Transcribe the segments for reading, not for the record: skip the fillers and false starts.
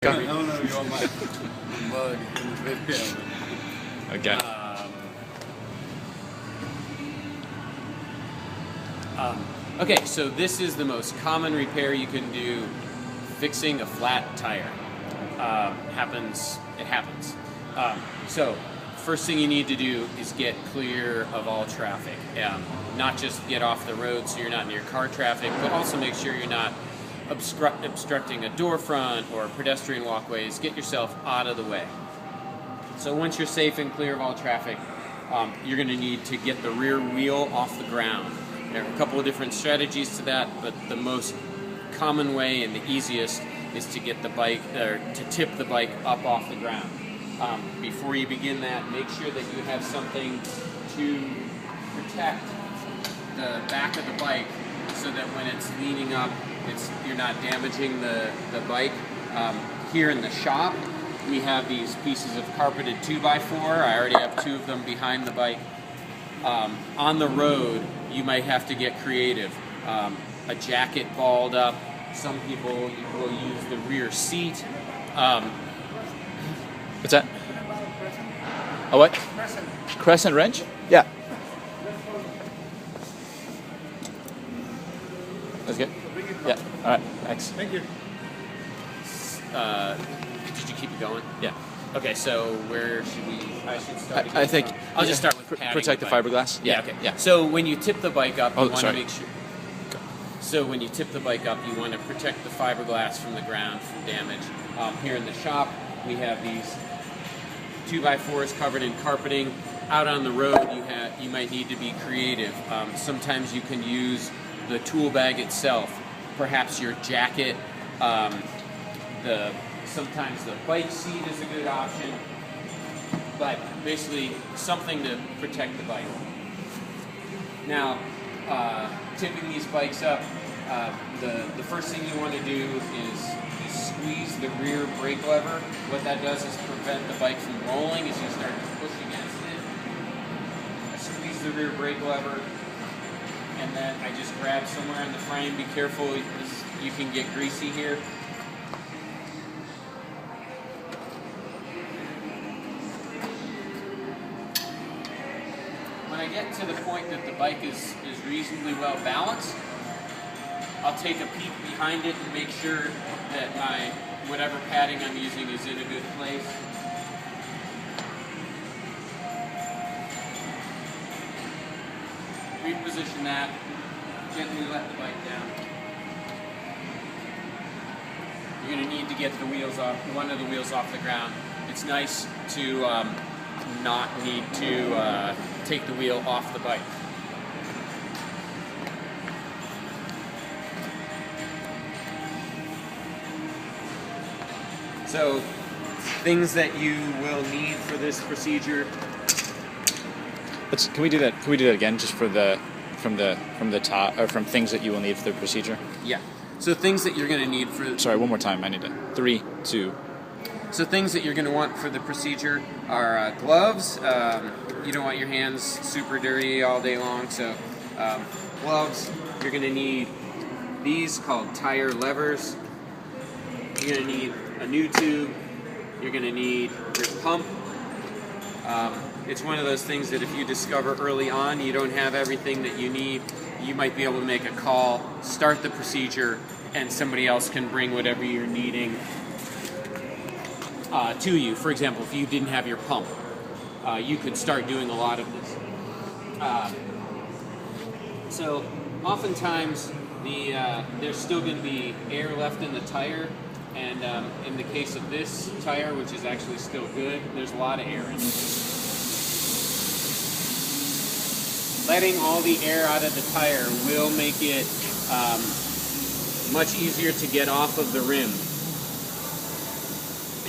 I don't know if you want my mug in the video. Okay. Okay, so this is the most common repair you can do, fixing a flat tire. It happens. So first thing you need to do is get clear of all traffic. Not just get off the road so you're not near car traffic, but also make sure you're not obstructing a door front or pedestrian walkways. Get yourself out of the way. So once you're safe and clear of all traffic, you're going to need to get the rear wheel off the ground. There are a couple of different strategies to that, but the most common way and the easiest is to get the bike, or to tip the bike up off the ground. Before you begin that, make sure that you have something to protect the back of the bike so that when it's leaning up, you're not damaging the bike. Here in the shop, we have these pieces of carpeted 2x4. I already have 2 of them behind the bike. On the road, you might have to get creative. A jacket balled up. Some people will use the rear seat. What's that? A what? Crescent wrench? Yeah. That's good? Yeah. All right. Thanks. Thank you. Did you keep it going? Yeah. Okay, so where should we? I should start. I think I'll just start with padding protect the bike. fiberglass. Yeah. Okay. Yeah. So when you tip the bike up, you want to sorry. make sure. So when you tip the bike up, you want to protect the fiberglass from the ground from damage. Here in the shop, we have these 2x4s covered in carpeting. Out on the road, you might need to be creative. Sometimes you can use the tool bag itself, perhaps your jacket. Sometimes the bike seat is a good option, but basically something to protect the bike. Now, tipping these bikes up, the first thing you want to do is squeeze the rear brake lever. What that does is prevent the bike from rolling as you start to push against it. Squeeze the rear brake lever, and then I just grab somewhere in the frame. Be careful, you can get greasy here. When I get to the point that the bike is reasonably well balanced, I'll take a peek behind it and make sure that whatever padding I'm using is in a good place. Reposition that, gently let the bike down. You're going to need to get the wheels off, one of the wheels off the ground. It's nice to not need to take the wheel off the bike. So, things that you will need for this procedure. Can we do that? Can we do that again, just from the top, or from things that you will need for the procedure? Yeah. So things that you're going to need for. Sorry, one more time. I need to. 3, 2. So things that you're going to want for the procedure are gloves. You don't want your hands super dirty all day long, so gloves. You're going to need these called tire levers. You're going to need a new tube. You're going to need your pump. It's one of those things that if you discover early on you don't have everything that you need, you might be able to make a call, start the procedure, and somebody else can bring whatever you're needing to you. For example, if you didn't have your pump, you could start doing a lot of this. So oftentimes there's still going to be air left in the tire, and in the case of this tire, which is actually still good, there's a lot of air in it. Letting all the air out of the tire will make it much easier to get off of the rim.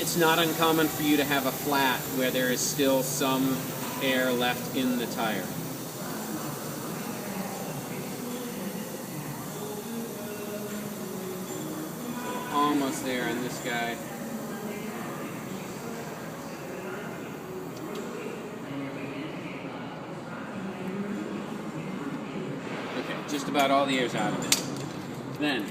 It's not uncommon for you to have a flat where there is still some air left in the tire. Almost there on this guy. Okay, just about all the air's out of it. Then,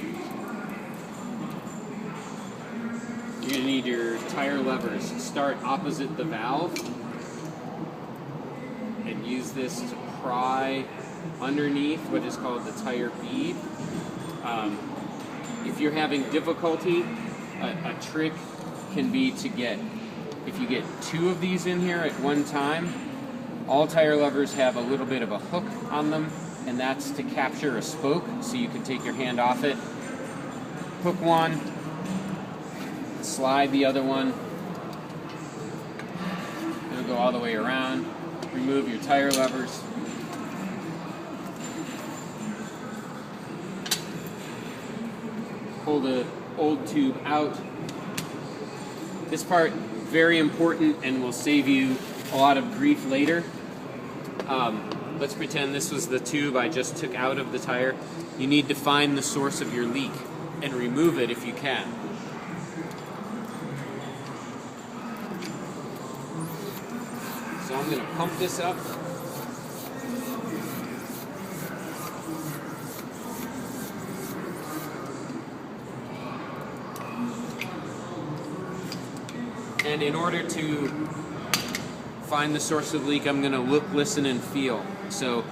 you're going to need need your tire levers. Start opposite the valve and use this to pry underneath what is called the tire bead. If you're having difficulty, a trick can be to if you get 2 of these in here at one time, all tire levers have a little bit of a hook on them, and that's to capture a spoke, so you can take your hand off it, hook one, slide the other one, it'll go all the way around, remove your tire levers. Pull the old tube out. This part, very important and will save you a lot of grief later. Let's pretend this was the tube I just took out of the tire. You need to find the source of your leak and remove it if you can. So I'm going to pump this up. And in order to find the source of the leak, I'm going to look, listen, and feel. So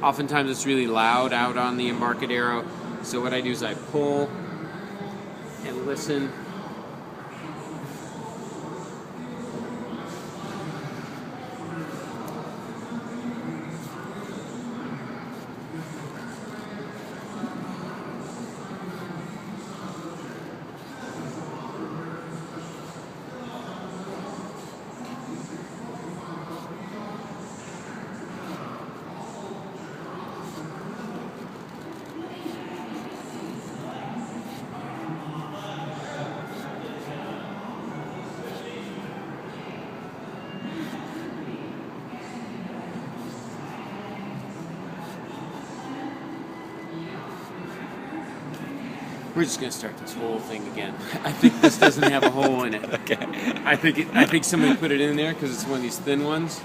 oftentimes it's really loud out on the Embarcadero. So what I do is I pull and listen. We're just gonna start this whole thing again. I think this doesn't have a hole in it. Okay. I think somebody put it in there because it's one of these thin ones,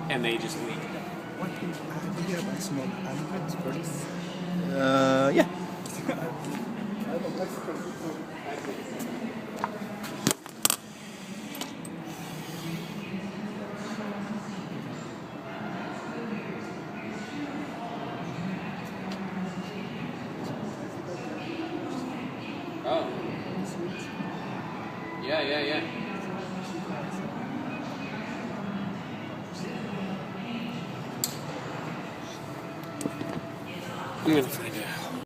and they just leak. What do you have a small hundreds for this? Yeah. Oh. Yeah. I'm gonna find